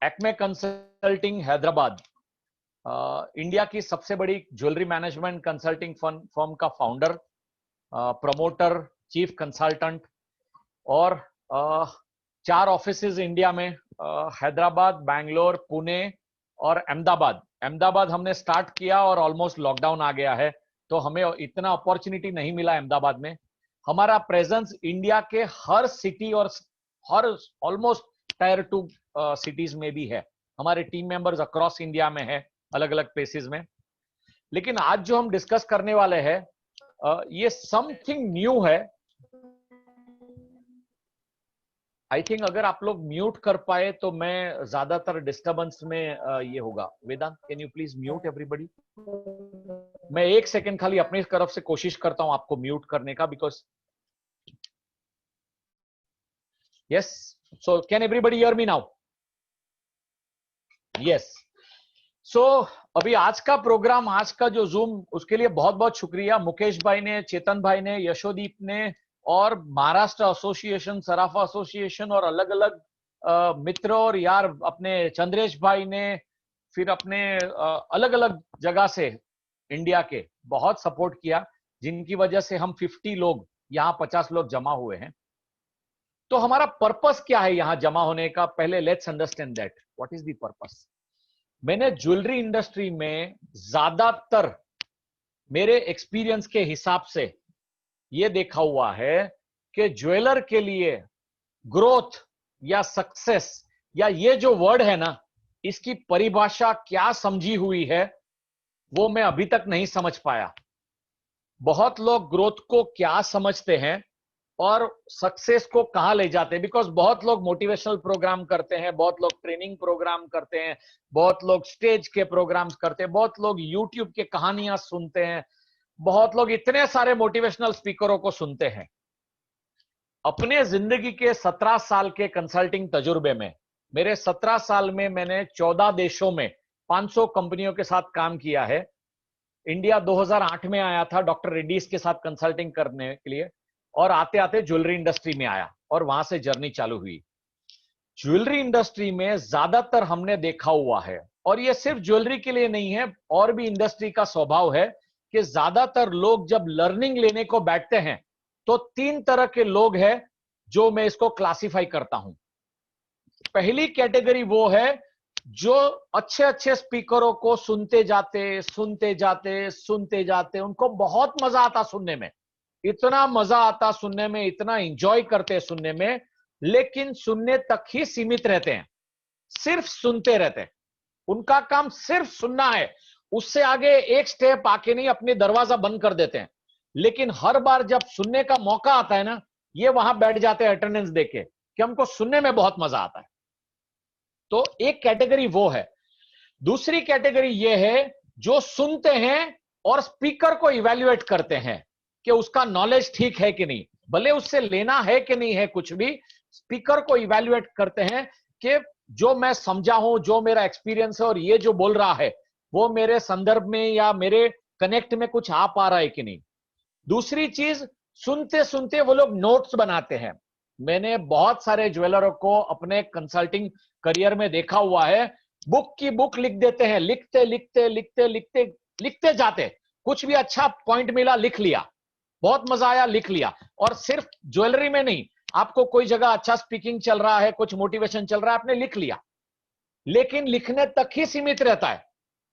Acme consulting Hyderabad, India की सबसे बड़ी ज्वेलरी मैनेजमेंट कंसल्टिंग फर्म का फाउंडर, प्रमोटर, चीफ कंसल्टेंट, और 4 ऑफिसेज इंडिया में, हैदराबाद, बैंगलोर, पुणे और अहमदाबाद। अहमदाबाद हमने स्टार्ट किया और ऑलमोस्ट लॉकडाउन आ गया है, तो हमें इतना अपॉर्चुनिटी नहीं मिला अहमदाबाद में। हमारा प्रेजेंस इंडिया के हर सिटी और हर ऑलमोस्ट टायर 2 सिटीज में भी है। हमारे टीम मेंबर्स अक्रॉस इंडिया में है, अलग अलग प्लेसेस में। लेकिन आज जो हम डिस्कस करने वाले हैं, ये समथिंग न्यू है। आई थिंक अगर आप लोग म्यूट कर पाए तो मैं ज्यादातर डिस्टरबेंस में ये होगा। Vedant, can you please mute everybody? मैं 1 सेकंड खाली अपनी तरफ से कोशिश करता हूं आपको म्यूट करने का, because yes, so can everybody hear me now? Yes. So अभी आज का प्रोग्राम, आज का जो जूम, उसके लिए बहुत बहुत शुक्रिया मुकेश भाई ने, चेतन भाई ने, यशोदीप ने, और महाराष्ट्र एसोसिएशन, सराफा एसोसिएशन, और अलग अलग मित्र और यार, अपने चंद्रेश भाई ने, फिर अपने अलग अलग जगह से इंडिया के बहुत सपोर्ट किया, जिनकी वजह से हम 50 लोग, यहाँ 50 लोग जमा हुए हैं। तो हमारा पर्पस क्या है यहाँ जमा होने का? पहले let's understand that what is the purpose. मैंने ज्वेलरी इंडस्ट्री में ज्यादातर मेरे एक्सपीरियंस के हिसाब से ये देखा हुआ है कि ज्वेलर के लिए ग्रोथ या सक्सेस, या ये जो वर्ड है ना, इसकी परिभाषा क्या समझी हुई है वो मैं अभी तक नहीं समझ पाया। बहुत लोग ग्रोथ को क्या समझते हैं और सक्सेस को कहां ले जाते हैं, बिकॉज बहुत लोग मोटिवेशनल प्रोग्राम करते हैं, बहुत लोग ट्रेनिंग प्रोग्राम करते हैं, बहुत लोग स्टेज के प्रोग्राम्स करते हैं, बहुत लोग यूट्यूब के कहानियां सुनते हैं, बहुत लोग इतने सारे मोटिवेशनल स्पीकरों को सुनते हैं। अपने जिंदगी के 17 साल के कंसल्टिंग तजुर्बे में, मेरे 17 साल में मैंने 14 देशों में 500 कंपनियों के साथ काम किया है। इंडिया 2008 में आया था डॉक्टर रेड्डीज के साथ कंसल्टिंग करने के लिए, और आते आते ज्वेलरी इंडस्ट्री में आया और वहां से जर्नी चालू हुई। ज्वेलरी इंडस्ट्री में ज्यादातर हमने देखा हुआ है, और ये सिर्फ ज्वेलरी के लिए नहीं है, और भी इंडस्ट्री का स्वभाव है कि ज्यादातर लोग जब लर्निंग लेने को बैठते हैं तो 3 तरह के लोग हैं जो मैं इसको क्लासिफाई करता हूं। पहली कैटेगरी वो है जो अच्छे अच्छे स्पीकरों को सुनते जाते सुनते जाते सुनते जाते, उनको बहुत मजा आता सुनने में, इतना मजा आता सुनने में, इतना एंजॉय करते सुनने में, लेकिन सुनने तक ही सीमित रहते हैं, सिर्फ सुनते रहते हैं। उनका काम सिर्फ सुनना है, उससे आगे एक स्टेप आके नहीं, अपने दरवाजा बंद कर देते हैं। लेकिन हर बार जब सुनने का मौका आता है ना, ये वहां बैठ जाते हैं अटेंडेंस देके कि हमको सुनने में बहुत मजा आता है। तो एक कैटेगरी वो है। दूसरी कैटेगरी ये है जो सुनते हैं और स्पीकर को इवैल्यूएट करते हैं कि उसका नॉलेज ठीक है कि नहीं, भले उससे लेना है कि नहीं है कुछ भी, स्पीकर को इवैल्यूएट करते हैं कि जो मैं समझा हूं, जो मेरा एक्सपीरियंस है, और ये जो बोल रहा है वो मेरे संदर्भ में या मेरे कनेक्ट में कुछ आ पा रहा है कि नहीं। दूसरी चीज, सुनते सुनते वो लोग नोट्स बनाते हैं। मैंने बहुत सारे ज्वेलरों को अपने कंसल्टिंग करियर में देखा हुआ है, बुक की बुक लिख देते हैं, लिखते लिखते लिखते लिखते लिखते जाते, कुछ भी अच्छा पॉइंट मिला लिख लिया, बहुत मजा आया लिख लिया। और सिर्फ ज्वेलरी में नहीं, आपको कोई जगह अच्छा स्पीकिंग चल रहा है, कुछ मोटिवेशन चल रहा है, आपने लिख लिया, लेकिन लिखने तक ही सीमित रहता है।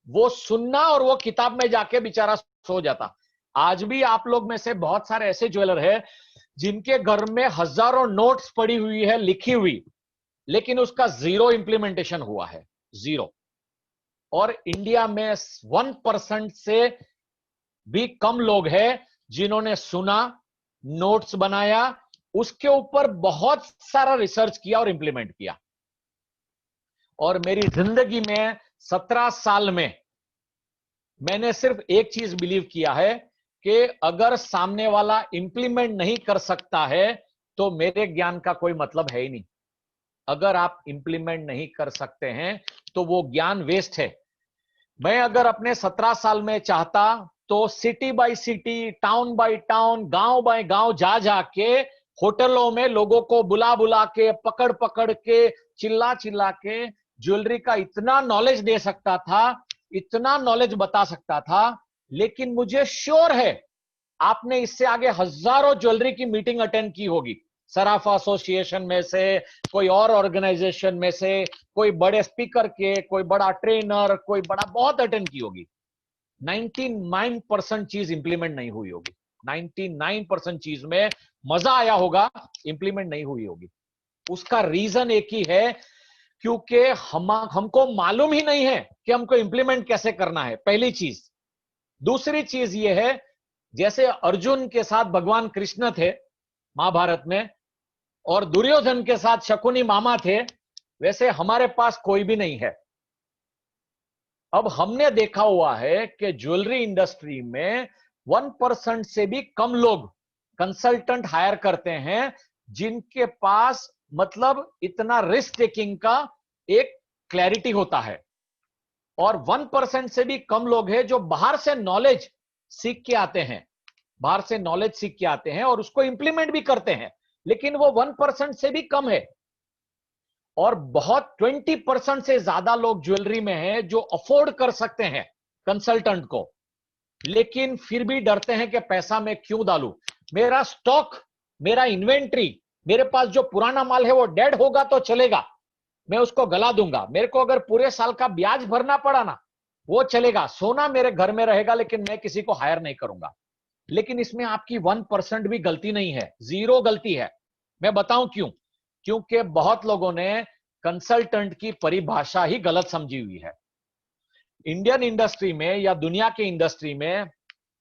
वो सुनना और वो किताब में जाके बेचारा सो जाता। आज भी आप लोग में से बहुत सारे ऐसे ज्वेलर हैं जिनके घर में हजारों नोट्स पड़ी हुई है, लिखी हुई, लेकिन उसका 0 इंप्लीमेंटेशन हुआ है, 0। और इंडिया में 1% से भी कम लोग हैं जिन्होंने सुना, नोट्स बनाया, उसके ऊपर बहुत सारा रिसर्च किया और इंप्लीमेंट किया। और मेरी जिंदगी में 17 साल में मैंने सिर्फ एक चीज बिलीव किया है कि अगर सामने वाला इंप्लीमेंट नहीं कर सकता है तो मेरे ज्ञान का कोई मतलब है ही नहीं। अगर आप इंप्लीमेंट नहीं कर सकते हैं तो वो ज्ञान वेस्ट है। मैं अगर अपने 17 साल में चाहता तो city bye city, town bye town, गांव बाय गांव जा जाके होटलों में लोगों को बुला बुला के, पकड़ पकड़ के, चिल्ला चिल्ला के ज्वेलरी का इतना नॉलेज दे सकता था, इतना नॉलेज बता सकता था, लेकिन मुझे श्योर है आपने इससे आगे हजारों ज्वेलरी की मीटिंग अटेंड की होगी, सराफा एसोसिएशन में से, कोई और ऑर्गेनाइजेशन में से, कोई बड़े स्पीकर के, कोई बड़ा ट्रेनर, कोई बड़ा बहुत अटेंड की होगी। 99% चीज इंप्लीमेंट नहीं हुई होगी। 99% चीज में मजा आया होगा, इंप्लीमेंट नहीं हुई होगी। उसका रीजन एक ही है, क्योंकि हमको मालूम ही नहीं है कि हमको इंप्लीमेंट कैसे करना है, पहली चीज। दूसरी चीज ये है, जैसे अर्जुन के साथ भगवान कृष्ण थे महाभारत में, और दुर्योधन के साथ शकुनी मामा थे, वैसे हमारे पास कोई भी नहीं है। अब हमने देखा हुआ है कि ज्वेलरी इंडस्ट्री में 1% से भी कम लोग कंसल्टेंट हायर करते हैं जिनके पास मतलब इतना रिस्क टेकिंग का एक क्लैरिटी होता है, और 1% से भी कम लोग हैं जो बाहर से नॉलेज सीख के आते हैं, बाहर से नॉलेज सीख के आते हैं और उसको इंप्लीमेंट भी करते हैं, लेकिन वो 1% से भी कम है। और बहुत 20% से ज्यादा लोग ज्वेलरी में हैं जो अफोर्ड कर सकते हैं कंसल्टेंट को, लेकिन फिर भी डरते हैं कि पैसा मैं क्यों डालूं, मेरा स्टॉक, मेरा इन्वेंट्री, मेरे पास जो पुराना माल है वो डेड होगा तो चलेगा, मैं उसको गला दूंगा, मेरे को अगर पूरे साल का ब्याज भरना पड़ा ना वो चलेगा, सोना मेरे घर में रहेगा, लेकिन मैं किसी को हायर नहीं करूंगा। लेकिन इसमें आपकी 1% भी गलती नहीं है, जीरो गलती है। मैं बताऊं क्यों? क्योंकि बहुत लोगों ने कंसल्टेंट की परिभाषा ही गलत समझी हुई है। इंडियन इंडस्ट्री में या दुनिया की इंडस्ट्री में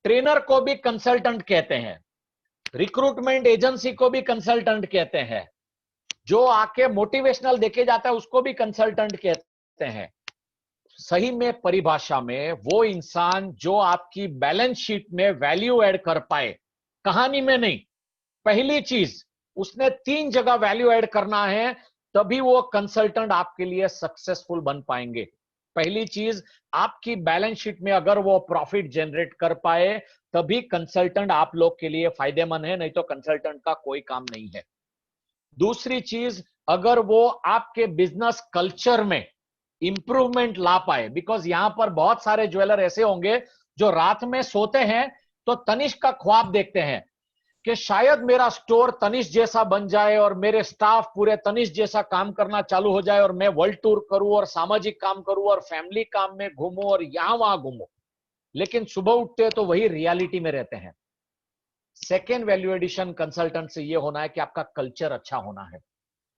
ट्रेनर को भी कंसल्टेंट कहते हैं, रिक्रूटमेंट एजेंसी को भी कंसल्टेंट कहते हैं, जो आके मोटिवेशनल देके जाता है उसको भी कंसल्टेंट कहते हैं। सही में परिभाषा में वो इंसान जो आपकी बैलेंस शीट में वैल्यू ऐड कर पाए, कहानी में नहीं। पहली चीज, उसने 3 जगह वैल्यू ऐड करना है, तभी वो कंसल्टेंट आपके लिए सक्सेसफुल बन पाएंगे। पहली चीज, आपकी बैलेंस शीट में अगर वो प्रॉफिट जनरेट कर पाए तभी कंसल्टेंट आप लोग के लिए फायदेमंद है, नहीं तो कंसल्टेंट का कोई काम नहीं है। दूसरी चीज, अगर वो आपके बिजनेस कल्चर में इंप्रूवमेंट ला पाए, बिकॉज यहां पर बहुत सारे ज्वेलर ऐसे होंगे जो रात में सोते हैं तो तनिष्क का ख्वाब देखते हैं कि शायद मेरा स्टोर तनिष्क जैसा बन जाए और मेरे स्टाफ पूरे तनिष्क जैसा काम करना चालू हो जाए और मैं वर्ल्ड टूर करूं और सामाजिक काम करूं और फैमिली काम में घूमूं और यहां वहां घूमूं, लेकिन सुबह उठते तो वही रियलिटी में रहते हैं। सेकेंड वैल्यू एडिशन कंसल्टेंट से ये होना है कि आपका कल्चर अच्छा होना है,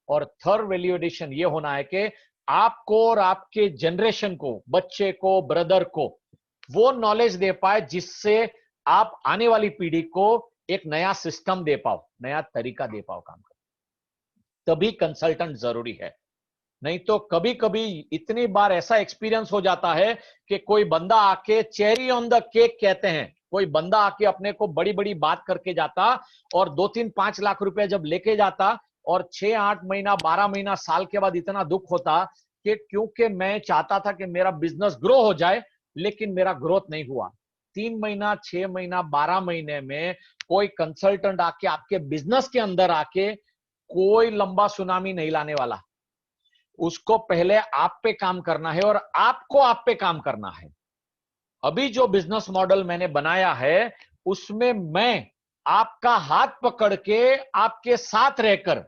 और थर्ड वैल्यू एडिशन ये होना है कि आपको और आपके जनरेशन को, बच्चे को, ब्रदर को वो नॉलेज दे पाए जिससे आप आने वाली पीढ़ी को एक नया सिस्टम दे पाओ, नया तरीका दे पाओ काम का। तभी कंसल्टेंट जरूरी है। नहीं तो कभी कभी इतनी बार ऐसा एक्सपीरियंस हो जाता है कि कोई बंदा आके चेरी ऑन द केक कहते हैं, कोई बंदा आके अपने को बड़ी बड़ी बात करके जाता और 2-3-5 लाख रुपए जब लेके जाता और 6-8 महीना 12 महीना साल के बाद इतना दुख होता कि क्योंकि मैं चाहता था कि मेरा बिजनेस ग्रो हो जाए लेकिन मेरा ग्रोथ नहीं हुआ। 3 महीना 6 महीना 12 महीने में कोई कंसल्टेंट आके आपके बिजनेस के अंदर आके कोई लंबा सुनामी नहीं लाने वाला। उसको पहले आप पे काम करना है और आपको आप पे काम करना है। अभी जो बिजनेस मॉडल मैंने बनाया है उसमें मैं आपका हाथ पकड़ के आपके साथ रहकर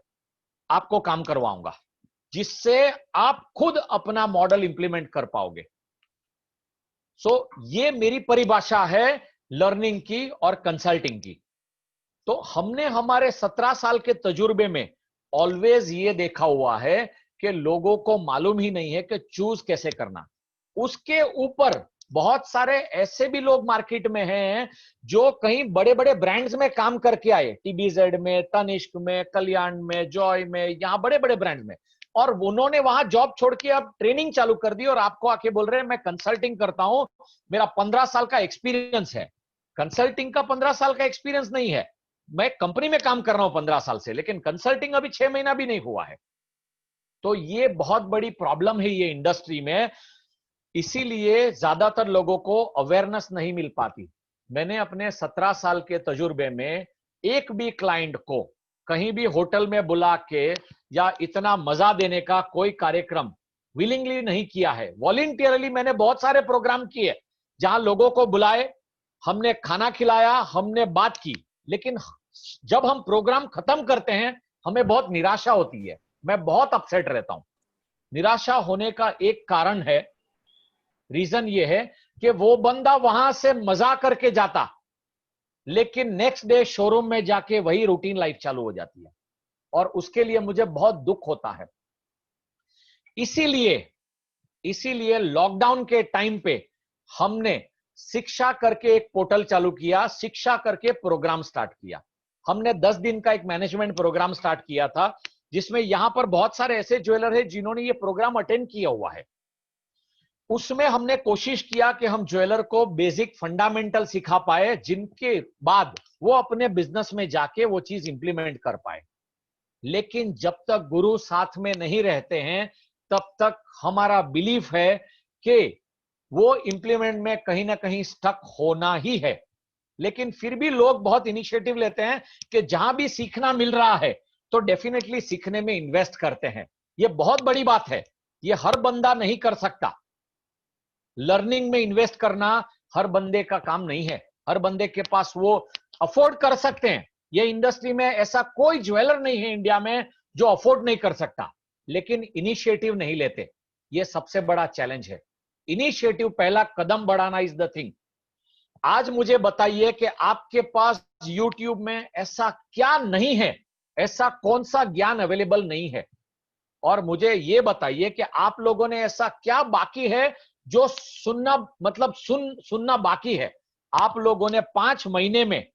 आपको काम करवाऊंगा, जिससे आप खुद अपना मॉडल इंप्लीमेंट कर पाओगे। ये मेरी परिभाषा है लर्निंग की और कंसल्टिंग की। तो हमने हमारे 17 साल के तजुर्बे में ऑलवेज ये देखा हुआ है कि लोगों को मालूम ही नहीं है कि चूज कैसे करना। उसके ऊपर बहुत सारे ऐसे भी लोग मार्केट में हैं जो कहीं बड़े बड़े ब्रांड्स में काम करके आए, टीबीजेड में, तनिष्क में, कल्याण में, जॉय में, यहां बड़े बड़े ब्रांड्स में, और उन्होंने वहां जॉब छोड़ के अब ट्रेनिंग चालू कर दी और आपको आके बोल रहे हैं मैं कंसल्टिंग करता हूं, मेरा 15 साल का एक्सपीरियंस है। कंसल्टिंग का 15 साल का एक्सपीरियंस नहीं है, मैं कंपनी में काम कर रहा हूं 15 साल से, लेकिन कंसल्टिंग अभी 6 महीना भी नहीं हुआ है। तो ये बहुत बड़ी प्रॉब्लम है ये इंडस्ट्री में, इसीलिए ज्यादातर लोगों को अवेयरनेस नहीं मिल पाती। मैंने अपने 17 साल के तजुर्बे में एक भी क्लाइंट को कहीं भी होटल में बुला के या इतना मजा देने का कोई कार्यक्रम विलिंगली नहीं किया है, वॉलंटियरली मैंने बहुत सारे प्रोग्राम किए जहां लोगों को बुलाए, हमने खाना खिलाया, हमने बात की, लेकिन जब हम प्रोग्राम खत्म करते हैं हमें बहुत निराशा होती है, मैं बहुत अपसेट रहता हूं। निराशा होने का एक कारण है, रीजन ये है कि वो बंदा वहां से मजा करके जाता, लेकिन नेक्स्ट डे शोरूम में जाके वही रूटीन लाइफ चालू हो जाती है, और उसके लिए मुझे बहुत दुख होता है। इसीलिए इसीलिए लॉकडाउन के टाइम पे हमने शिक्षा करके एक पोर्टल चालू किया, शिक्षा करके प्रोग्राम स्टार्ट किया। हमने 10 दिन का एक मैनेजमेंट प्रोग्राम स्टार्ट किया था, जिसमें यहां पर बहुत सारे ऐसे ज्वेलर हैं जिन्होंने ये प्रोग्राम अटेंड किया हुआ है। उसमें हमने कोशिश किया कि हम ज्वेलर को बेसिक फंडामेंटल सिखा पाए, जिनके बाद वो अपने बिजनेस में जाके वो चीज इंप्लीमेंट कर पाए। लेकिन जब तक गुरु साथ में नहीं रहते हैं तब तक हमारा बिलीफ है कि वो इंप्लीमेंट में कहीं ना कहीं स्टक होना ही है। लेकिन फिर भी लोग बहुत इनिशिएटिव लेते हैं कि जहां भी सीखना मिल रहा है तो डेफिनेटली सीखने में इन्वेस्ट करते हैं। ये बहुत बड़ी बात है, ये हर बंदा नहीं कर सकता। लर्निंग में इन्वेस्ट करना हर बंदे का काम नहीं है, हर बंदे के पास वो अफोर्ड कर सकते हैं। ये इंडस्ट्री में ऐसा कोई ज्वेलर नहीं है इंडिया में जो अफोर्ड नहीं कर सकता, लेकिन इनिशिएटिव नहीं लेते। ये सबसे बड़ा चैलेंज है। इनिशिएटिव, पहला कदम बढ़ाना इज द थिंग। आज मुझे बताइए कि आपके पास यूट्यूब में ऐसा क्या नहीं है, ऐसा कौन सा ज्ञान अवेलेबल नहीं है? और मुझे ये बताइए कि आप लोगों ने ऐसा क्या बाकी है जो सुनना, मतलब सुनना बाकी है। आप लोगों ने 5 महीने में,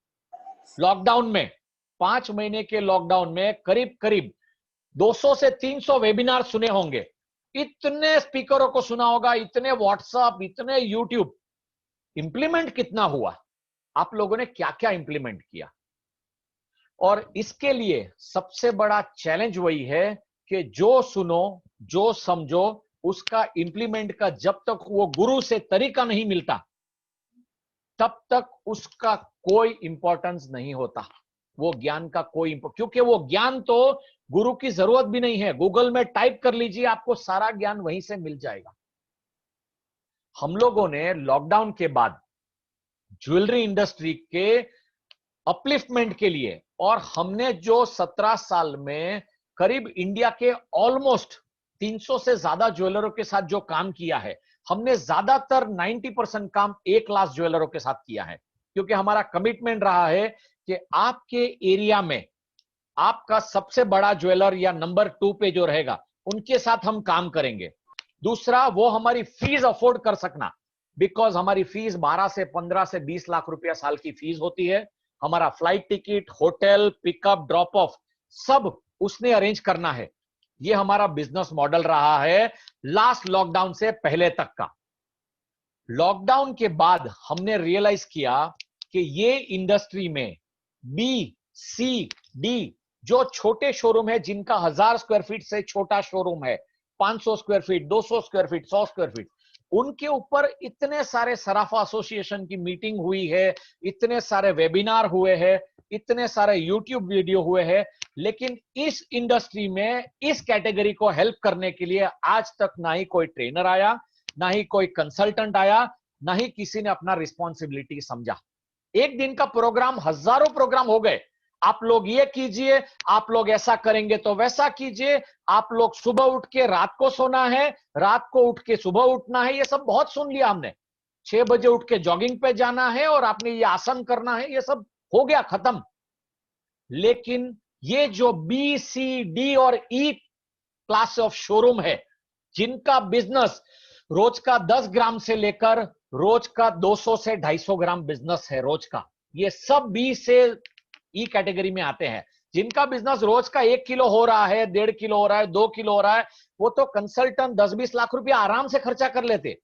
लॉकडाउन में, 5 महीने के लॉकडाउन में करीब करीब 200 से 300 वेबिनार सुने होंगे, इतने स्पीकरों को सुना होगा, इतने व्हाट्सएप, इतने यूट्यूब। इंप्लीमेंट कितना हुआ? आप लोगों ने क्या क्या इंप्लीमेंट किया? और इसके लिए सबसे बड़ा चैलेंज वही है कि जो सुनो, जो समझो, उसका इंप्लीमेंट का जब तक वो गुरु से तरीका नहीं मिलता तब तक उसका कोई इंपॉर्टेंस नहीं होता, वो ज्ञान का कोई, क्योंकि वो ज्ञान तो गुरु की जरूरत भी नहीं है। गूगल में टाइप कर लीजिए, आपको सारा ज्ञान वहीं से मिल जाएगा। हम लोगों ने लॉकडाउन के बाद ज्वेलरी इंडस्ट्री के अपलिफ्टमेंट के लिए, और हमने जो 17 साल में करीब इंडिया के ऑलमोस्ट 300 से ज्यादा ज्वेलरों के साथ जो काम किया है, हमने ज्यादातर 90% काम ए क्लास ज्वेलरों के साथ किया है, क्योंकि हमारा कमिटमेंट रहा है कि आपके एरिया में आपका सबसे बड़ा ज्वेलर या नंबर 2 पे जो रहेगा उनके साथ हम काम करेंगे। दूसरा, वो हमारी फीस अफोर्ड कर सकना, बिकॉज हमारी फीस 12 से 15 से 20 लाख रुपया साल की फीस होती है। हमारा flight ticket, hotel, pickup, drop of सब उसने अरेंज करना है। ये हमारा बिजनेस मॉडल रहा है लास्ट लॉकडाउन से पहले तक का। लॉकडाउन के बाद हमने रियलाइज किया कि ये इंडस्ट्री में बी, सी, डी जो छोटे शोरूम है, जिनका 1000 स्क्वायर फीट से छोटा शोरूम है, 500 square feet, 200 square feet, 100 square feet, उनके ऊपर इतने सारे सराफा एसोसिएशन की मीटिंग हुई है, इतने सारे वेबिनार हुए हैं, इतने सारे यूट्यूब वीडियो हुए हैं, लेकिन इस इंडस्ट्री में इस कैटेगरी को हेल्प करने के लिए आज तक ना ही कोई ट्रेनर आया, ना ही कोई कंसल्टेंट आया, ना ही किसी ने अपना रिस्पॉन्सिबिलिटी समझा। एक दिन का प्रोग्राम, हजारों प्रोग्राम हो गए, आप लोग ये कीजिए, आप लोग ऐसा करेंगे तो वैसा कीजिए, आप लोग सुबह उठ के रात को सोना है, रात को उठ के सुबह उठना है, ये सब बहुत सुन लिया हमने। 6 बजे उठ के जॉगिंग पे जाना है और आपने ये आसन करना है, ये सब हो गया खत्म। लेकिन ये जो बी, सी, डी और ई क्लास ऑफ शोरूम है, जिनका बिजनेस रोज का 10 ग्राम से लेकर रोज का 200 से 250 ग्राम बिजनेस है रोज का, ये सब बी से ई कैटेगरी में आते हैं। जिनका बिजनेस रोज का 1 किलो हो रहा है, 1.5 किलो हो रहा है, 2 किलो हो रहा है, वो तो कंसल्टेंट 10-20 लाख रुपया आराम से खर्चा कर लेते।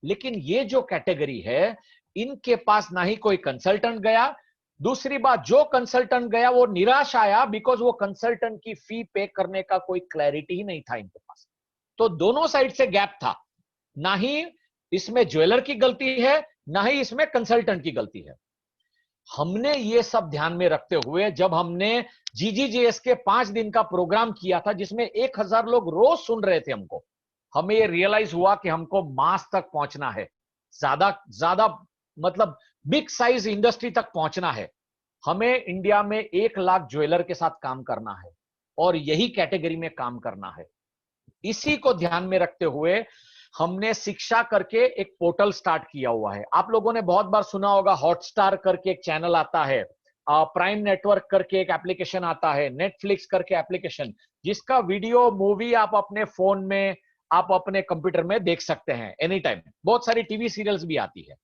लेकिन ये जो कैटेगरी है, इनके पास ना ही कोई कंसल्टेंट गया, दूसरी बात, जो कंसल्टेंट गया वो निराश आया, बिकॉज वो कंसल्टेंट की फी पे करने का कोई क्लैरिटी ही नहीं था इनके पास। तो दोनों साइड से गैप था, ना ही इसमें ज्वेलर की गलती है, ना ही इसमें कंसल्टेंट की गलती है। हमने ये सब ध्यान में रखते हुए जब हमने जीजीजीएस के 5 दिन का प्रोग्राम किया था, जिसमें 1000 लोग रोज सुन रहे थे हमको, हमें ये रियलाइज हुआ कि हमको मास तक पहुंचना है, ज्यादा ज्यादा मतलब बिग साइज इंडस्ट्री तक पहुंचना है। हमें इंडिया में 1 लाख ज्वेलर के साथ काम करना है और यही कैटेगरी में काम करना है। इसी को ध्यान में रखते हुए हमने शिक्षा करके एक पोर्टल स्टार्ट किया हुआ है। आप लोगों ने बहुत बार सुना होगा, हॉटस्टार करके एक चैनल आता है, प्राइम नेटवर्क करके एक एप्लीकेशन आता है, नेटफ्लिक्स करके एप्लीकेशन, जिसका वीडियो मूवी आप अपने फोन में, आप अपने कंप्यूटर में देख सकते हैं एनी टाइम। बहुत सारी टीवी सीरियल्स भी आती है।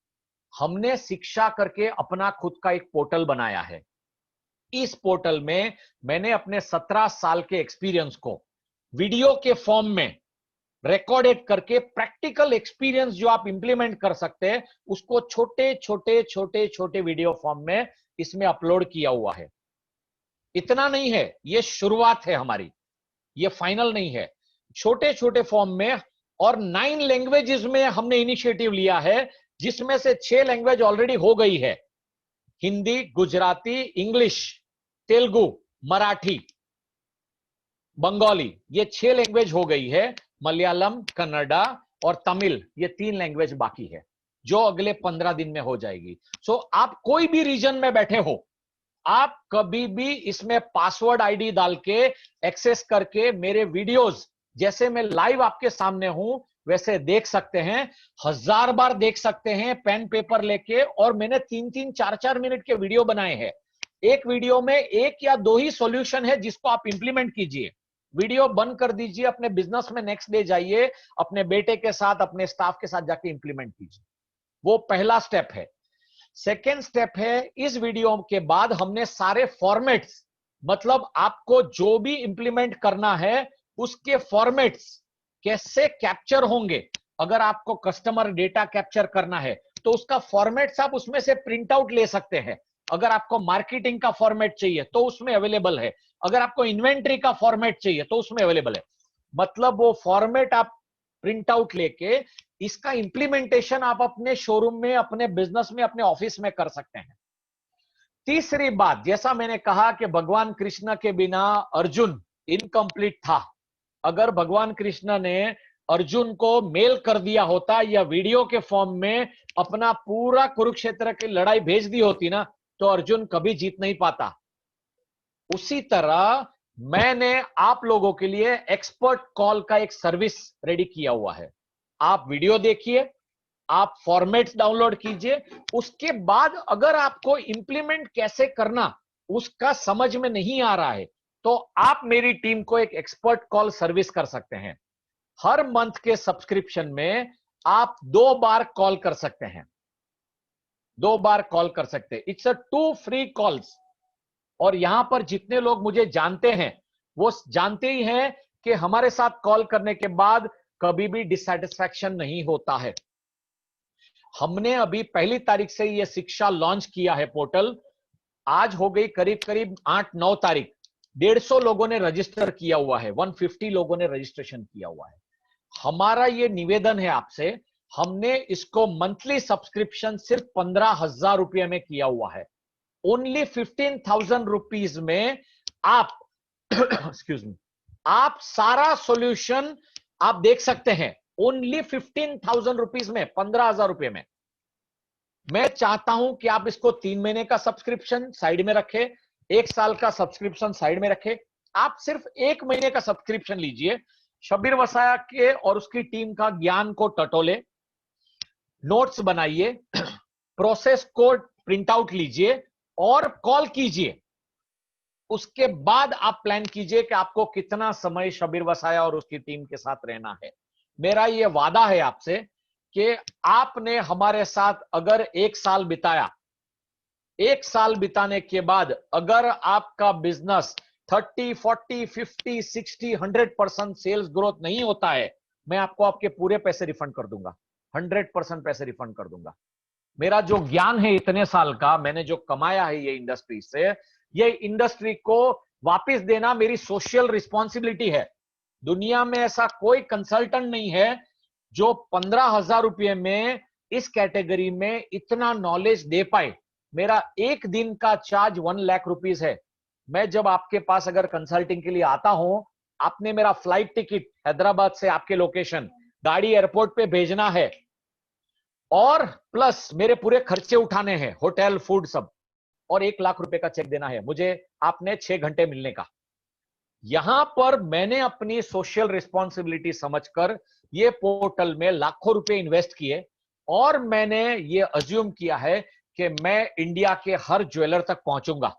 हमने शिक्षा करके अपना खुद का एक पोर्टल बनाया है। इस पोर्टल में मैंने अपने 17 साल के एक्सपीरियंस को वीडियो के फॉर्म में रिकॉर्डेड करके, प्रैक्टिकल एक्सपीरियंस जो आप इंप्लीमेंट कर सकते हैं उसको छोटे छोटे छोटे छोटे वीडियो फॉर्म में इसमें अपलोड किया हुआ है। इतना नहीं है, ये शुरुआत है हमारी, ये फाइनल नहीं है। छोटे छोटे फॉर्म में और 9 लैंग्वेजेस में हमने इनिशिएटिव लिया है, जिसमें से 6 लैंग्वेज ऑलरेडी हो गई है। हिंदी, गुजराती, इंग्लिश, तेलुगु, मराठी, बंगाली, ये 6 लैंग्वेज हो गई है। मलयालम, कन्नड़ा और तमिल, ये 3 लैंग्वेज बाकी है, जो अगले 15 दिन में हो जाएगी। सो आप कोई भी रीजन में बैठे हो, आप कभी भी इसमें पासवर्ड आईडी डाल के एक्सेस करके मेरे वीडियोस, जैसे मैं लाइव आपके सामने हूं वैसे देख सकते हैं, 1000 बार देख सकते हैं पेन पेपर लेके। और मैंने 3-3, 4-4 मिनट के वीडियो बनाए हैं। एक वीडियो में 1 या 2 ही सॉल्यूशन है जिसको आप इंप्लीमेंट कीजिए। वीडियो बंद कर दीजिए, अपने बिजनेस में नेक्स्ट डे जाइए, अपने बेटे के साथ, अपने स्टाफ के साथ जाके इंप्लीमेंट कीजिए। वो पहला स्टेप है। सेकेंड स्टेप है, इस वीडियो के बाद हमने सारे फॉर्मेट्स, मतलब आपको जो भी इंप्लीमेंट करना है उसके फॉर्मेट्स कैसे कैप्चर होंगे। अगर आपको कस्टमर डेटा कैप्चर करना है तो उसका फॉर्मेट्स आप उसमें से प्रिंट आउट ले सकते हैं। अगर आपको मार्केटिंग का फॉर्मेट चाहिए तो उसमें अवेलेबल है। अगर आपको इन्वेंट्री का फॉर्मेट चाहिए तो उसमें अवेलेबल है। मतलब वो फॉर्मेट आप प्रिंट आउट लेके इसका इंप्लीमेंटेशन आप अपने शोरूम में, अपने बिजनेस में, अपने ऑफिस में कर सकते हैं। तीसरी बात, जैसा मैंने कहा कि भगवान कृष्ण के बिना अर्जुन इनकम्प्लीट था। अगर भगवान कृष्ण ने अर्जुन को मेल कर दिया होता या वीडियो के फॉर्म में अपना पूरा कुरुक्षेत्र की लड़ाई भेज दी होती ना, तो अर्जुन कभी जीत नहीं पाता। उसी तरह मैंने आप लोगों के लिए एक्सपर्ट कॉल का एक सर्विस रेडी किया हुआ है। आप वीडियो देखिए, आप फॉर्मेट्स डाउनलोड कीजिए, उसके बाद अगर आपको इंप्लीमेंट कैसे करना उसका समझ में नहीं आ रहा है तो आप मेरी टीम को एक एक्सपर्ट कॉल सर्विस कर सकते हैं। हर मंथ के सब्सक्रिप्शन में आप 2 बार कॉल कर सकते हैं, 2 बार कॉल कर सकते हैं। It's a 2 free calls. और यहां पर जितने लोग मुझे जानते हैं वो जानते ही हैं कि हमारे साथ कॉल करने के बाद कभी भी डिससैटिस्फैक्शन नहीं होता है। हमने अभी 1 तारीख से यह शिक्षा लॉन्च किया है पोर्टल। आज हो गई करीब करीब 8-9 तारीख। 150 लोगों ने रजिस्टर किया हुआ है, 150 लोगों ने रजिस्ट्रेशन किया हुआ है। हमारा यह निवेदन है आपसे, हमने इसको मंथली सब्सक्रिप्शन सिर्फ 15,000 रुपये में किया हुआ है। ओनली 15,000 रुपीज में आप एक्सक्यूज मी, आप सारा सॉल्यूशन आप देख सकते हैं। ओनली 15,000 रुपीज में, 15,000 रुपए में। मैं चाहता हूं कि आप इसको 3 महीने का सब्सक्रिप्शन साइड में रखें, 1 साल का सब्सक्रिप्शन साइड में रखें। आप सिर्फ 1 महीने का सब्सक्रिप्शन लीजिए, शब्बीर वसाया के और उसकी टीम का ज्ञान को टटोले, नोट्स बनाइए, प्रोसेस को प्रिंट आउट लीजिए और कॉल कीजिए। उसके बाद आप प्लान कीजिए कि आपको कितना समय शब्बीर वसाया और उसकी टीम के साथ रहना है। मेरा यह वादा है आपसे कि आपने हमारे साथ अगर 1 साल बिताया, 1 साल बिताने के बाद अगर आपका बिजनेस 30, 40, 50, 60, 100% सेल्स ग्रोथ नहीं होता है, मैं आपको आपके पूरे पैसे रिफंड कर दूंगा, 100% पैसे रिफंड कर दूंगा। मेरा जो ज्ञान है इतने साल का, मैंने जो कमाया है ये इंडस्ट्री से, ये इंडस्ट्री को वापस देना मेरी सोशल रिस्पॉन्सिबिलिटी है। दुनिया में ऐसा कोई कंसल्टेंट नहीं है जो 15,000 रुपये में इस कैटेगरी में इतना नॉलेज दे पाए। मेरा एक दिन का चार्ज 1 लाख रुपीस है। मैं जब आपके पास अगर कंसल्टिंग के लिए आता हूं आपने मेरा फ्लाइट टिकट हैदराबाद से आपके लोकेशन, गाड़ी एयरपोर्ट पे भेजना है, और प्लस मेरे पूरे खर्चे उठाने हैं, होटल फूड सब, और 1 लाख रुपए का चेक देना है मुझे आपने 6 घंटे मिलने का। यहां पर मैंने अपनी सोशल रिस्पॉन्सिबिलिटी समझकर ये पोर्टल में लाखों रुपए इन्वेस्ट किए, और मैंने ये अज्यूम किया है कि मैं इंडिया के हर ज्वेलर तक पहुंचूंगा।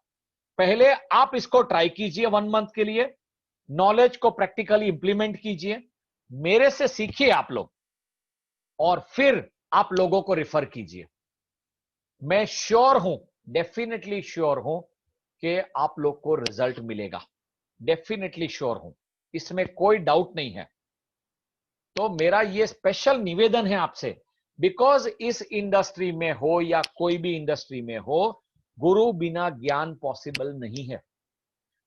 पहले आप इसको ट्राई कीजिए 1 मंथ के लिए, नॉलेज को प्रैक्टिकली इंप्लीमेंट कीजिए, मेरे से सीखिए आप लोग, और फिर आप लोगों को रिफर कीजिए। मैं श्योर हूं, डेफिनेटली श्योर हूं कि आप लोग को रिजल्ट मिलेगा, डेफिनेटली श्योर हूं, इसमें कोई डाउट नहीं है। तो मेरा ये स्पेशल निवेदन है आपसे, बिकॉज इस इंडस्ट्री में हो या कोई भी इंडस्ट्री में हो, गुरु बिना ज्ञान पॉसिबल नहीं है।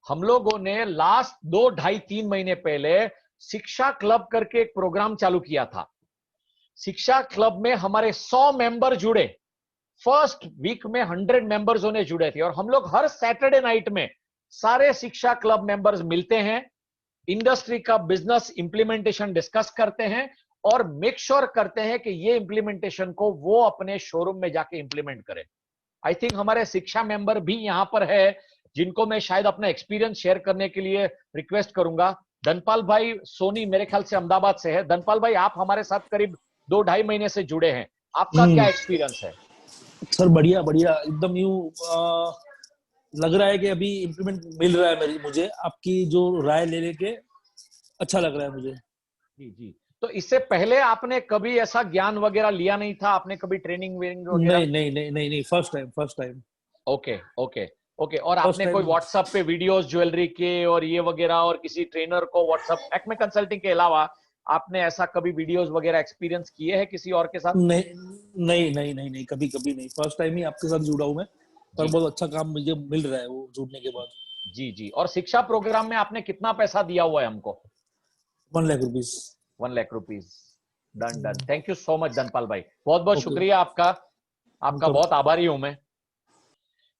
हम लोगों ने लास्ट 2 ढाई 3 महीने पहले शिक्षा क्लब करके एक प्रोग्राम चालू किया था। शिक्षा क्लब में हमारे 100 मेंबर जुड़े, फर्स्ट वीक में 100 मेंबर्स होने जुड़े थे, और हम लोग हर सैटरडे नाइट में सारे शिक्षा क्लब मेंबर्स मिलते हैं, इंडस्ट्री का बिजनेस इंप्लीमेंटेशन डिस्कस करते हैं, और मेक श्योर करते हैं कि ये इंप्लीमेंटेशन को वो अपने शोरूम में जाके इंप्लीमेंट करें। आई थिंक हमारे शिक्षा मेंबर भी यहां पर है, जिनको मैं शायद अपना एक्सपीरियंस शेयर करने के लिए रिक्वेस्ट करूंगा। धनपाल भाई सोनी मेरे ख्याल से अहमदाबाद से है। धनपाल भाई, आप हमारे साथ करीब 2 ढाई महीने से जुड़े हैं, आपका क्या एक्सपीरियंस है? सर बढ़िया बढ़िया, एकदम यूं लग रहा है कि अभी इम्प्लीमेंट मिल रहा है मुझे आपकी जो राय ले लेके अच्छा लग रहा है मुझे। जी जी। तो इससे पहले आपने कभी ऐसा ज्ञान वगैरह लिया नहीं था? आपने कभी ट्रेनिंग वेनिंग वगैरह? नहीं नहीं नहीं नहीं नहीं, first time. Okay okay okay. और आपने कोई व्हाट्सएप पे वीडियोस ज्वेलरी के और ये वगैरह, और किसी ट्रेनर को व्हाट्सएप एक्मे कंसल्टिंग के अलावा आपने ऐसा कभी वीडियोस वगैरह एक्सपीरियंस किए हैं किसी और के साथ? नहीं नहीं नहीं नहीं नहीं, कभी नहीं, फर्स्ट टाइम ही आपके साथ जुड़ा हूं मैं, पर बहुत अच्छा काम मुझे मिल रहा है वो जुड़ने के बाद। जी जी। और शिक्षा प्रोग्राम में आपने कितना पैसा दिया हुआ है हमको? 1 lakh rupees. 1 lakh rupees. Done done. Thank you so much Dhanpal भाई, बहुत बहुत शुक्रिया आपका, आपका बहुत आभारी हूं मैं।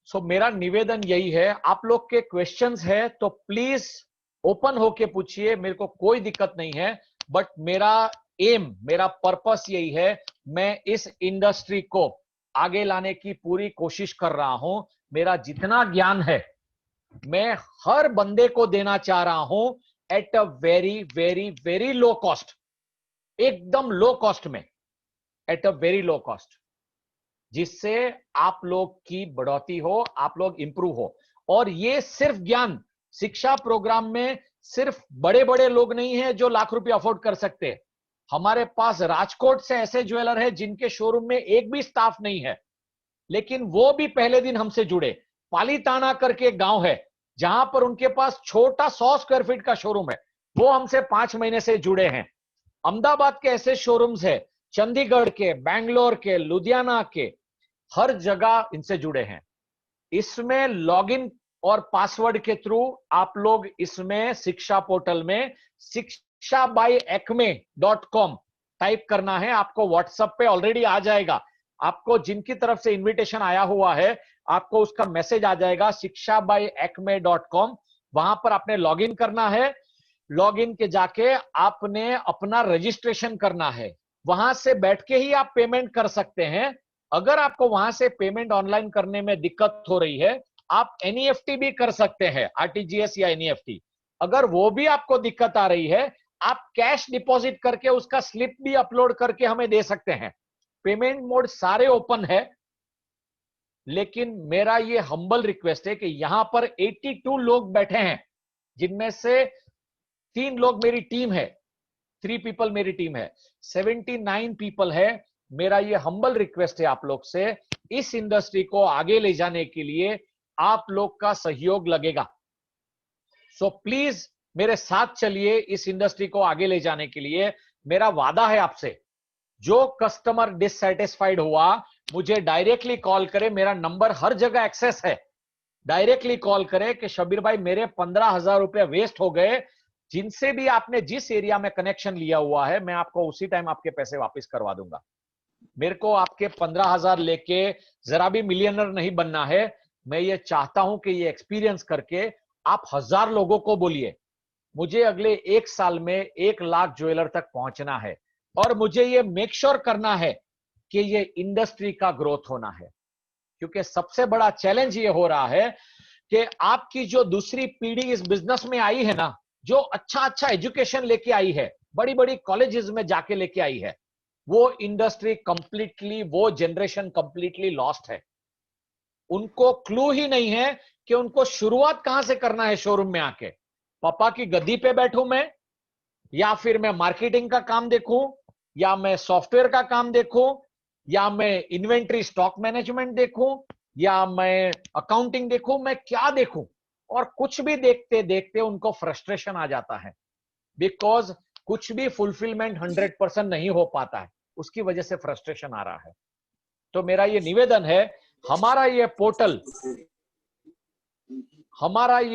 सो मेरा निवेदन यही है, आप लोग के क्वेश्चंस है तो प्लीज ओपन होके पूछिए, मेरे को कोई दिक्कत नहीं है। बट मेरा एम, मेरा पर्पस यही है, मैं इस इंडस्ट्री को आगे लाने की पूरी कोशिश कर रहा हूं। मेरा जितना ज्ञान है मैं हर बंदे को देना चाह रहा हूं, at a very very very low cost, एकदम लो कॉस्ट में, at a very low cost, जिससे आप लोग की बढ़ोतरी हो, आप लोग इंप्रूव हो। और ये सिर्फ ज्ञान शिक्षा प्रोग्राम में सिर्फ बड़े बड़े लोग नहीं हैं जो लाख रुपए अफोर्ड कर सकते। हमारे पास राजकोट से ऐसे ज्वेलर हैं जिनके शोरूम में एक भी स्टाफ नहीं है, लेकिन वो भी पहले दिन हमसे जुड़े। पालीताना करके एक गांव है जहां पर उनके पास छोटा 100 स्क्वायर फीट का शोरूम है, वो हमसे 5 महीने से जुड़े हैं। अहमदाबाद के ऐसे शोरूम्स है, चंडीगढ़ के, बैंगलोर के, लुधियाना के, हर जगह इनसे जुड़े हैं। इसमें लॉगिन और पासवर्ड के थ्रू आप लोग इसमें शिक्षा पोर्टल में shikshabyacme.com टाइप करना है, आपको व्हाट्सएप पे ऑलरेडी आ जाएगा। आपको जिनकी तरफ से इनविटेशन आया हुआ है, आपको उसका मैसेज आ जाएगा shikshabyacme.com, वहां पर आपने लॉगिन करना है। लॉगिन के जाके आपने अपना रजिस्ट्रेशन करना है, वहां से बैठ के ही आप पेमेंट कर सकते हैं। अगर आपको वहां से पेमेंट ऑनलाइन करने में दिक्कत हो रही है, आप एनईएफटी भी कर सकते हैं, आरटीजीएस या एनईएफटी। अगर वो भी आपको दिक्कत आ रही है, आप कैश डिपॉजिट करके उसका स्लिप भी अपलोड करके हमें दे सकते हैं। पेमेंट मोड सारे ओपन है, लेकिन मेरा ये हम्बल रिक्वेस्ट है कि यहां पर 82 लोग बैठे हैं, जिनमें से 3 लोग मेरी टीम है, 3 पीपल मेरी टीम है, 79 पीपल है। मेरा ये हम्बल रिक्वेस्ट है आप लोग से, इस इंडस्ट्री को आगे ले जाने के लिए आप लोग का सहयोग लगेगा। सो प्लीज मेरे साथ चलिए, इस इंडस्ट्री को आगे ले जाने के लिए। मेरा वादा है आपसे, जो कस्टमर डिससैटिस्फाइड हुआ मुझे डायरेक्टली कॉल करे, मेरा नंबर हर जगह एक्सेस है। डायरेक्टली कॉल करे कि शबीर भाई मेरे 15,000 रुपए वेस्ट हो गए, जिनसे भी आपने जिस एरिया में कनेक्शन लिया हुआ है, मैं आपको उसी टाइम आपके पैसे वापस करवा दूंगा। मेरे को आपके 15,000 लेके जरा भी मिलियनर नहीं बनना है। मैं ये चाहता हूं कि ये एक्सपीरियंस करके आप 1000 लोगों को बोलिए मुझे अगले 1 साल में 1 लाख ज्वेलर तक पहुंचना है और मुझे ये मेक श्योर करना है कि ये इंडस्ट्री का ग्रोथ होना है। क्योंकि सबसे बड़ा चैलेंज ये हो रहा है कि आपकी जो दूसरी पीढ़ी इस बिजनेस में आई है ना, जो अच्छा अच्छा एजुकेशन लेके आई है, बड़ी बड़ी कॉलेजेस में जाके लेके आई है, वो इंडस्ट्री कंप्लीटली, वो जनरेशन कंप्लीटली लॉस्ट है। उनको क्लू ही नहीं है कि उनको शुरुआत कहां से करना है। शोरूम में आके पापा की गद्दी पे बैठूं मैं, या फिर मैं मार्केटिंग का काम देखूं, या मैं सॉफ्टवेयर का काम देखूं, या मैं इन्वेंट्री स्टॉक मैनेजमेंट देखूं, या मैं अकाउंटिंग देखूं, मैं क्या देखूं। और कुछ भी देखते देखते उनको फ्रस्ट्रेशन आ जाता है, बिकॉज कुछ भी फुलफिलमेंट 100% नहीं हो पाता है, उसकी वजह से फ्रस्ट्रेशन आ रहा है। तो मेरा ये निवेदन है, हमारा ये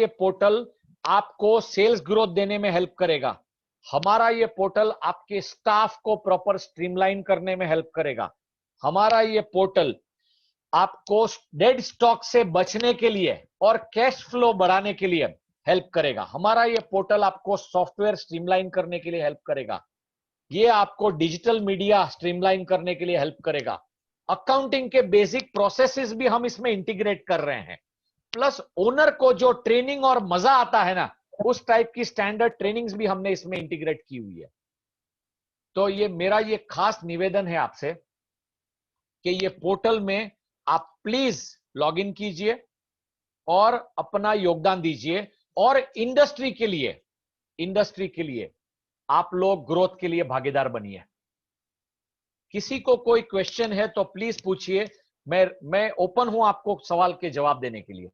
पोर्टल आपको सेल्स ग्रोथ देने में हेल्प करेगा। हमारा ये पोर्टल आपके स्टाफ को प्रॉपर स्ट्रीमलाइन करने में हेल्प करेगा। हमारा ये पोर्टल आपको डेड स्टॉक से बचने के लिए और कैश फ्लो बढ़ाने के लिए हेल्प करेगा। हमारा ये पोर्टल आपको सॉफ्टवेयर स्ट्रीमलाइन करने के लिए हेल्प करेगा। ये आपको डिजिटल मीडिया स्ट्रीमलाइन करने के लिए हेल्प करेगा। अकाउंटिंग के बेसिक प्रोसेसेस भी हम इसमें इंटीग्रेट कर रहे हैं। प्लस ओनर को जो ट्रेनिंग और मजा आता है ना, उस टाइप की स्टैंडर्ड ट्रेनिंग्स भी हमने इसमें इंटीग्रेट की हुई है। तो ये मेरा ये खास निवेदन है आपसे कि ये पोर्टल में आप प्लीज लॉग इन कीजिए और अपना योगदान दीजिए, और इंडस्ट्री के लिए आप लोग ग्रोथ के लिए भागीदार बनिए। किसी को कोई क्वेश्चन है तो प्लीज पूछिए, मैं ओपन हूं आपको सवाल के जवाब देने के लिए।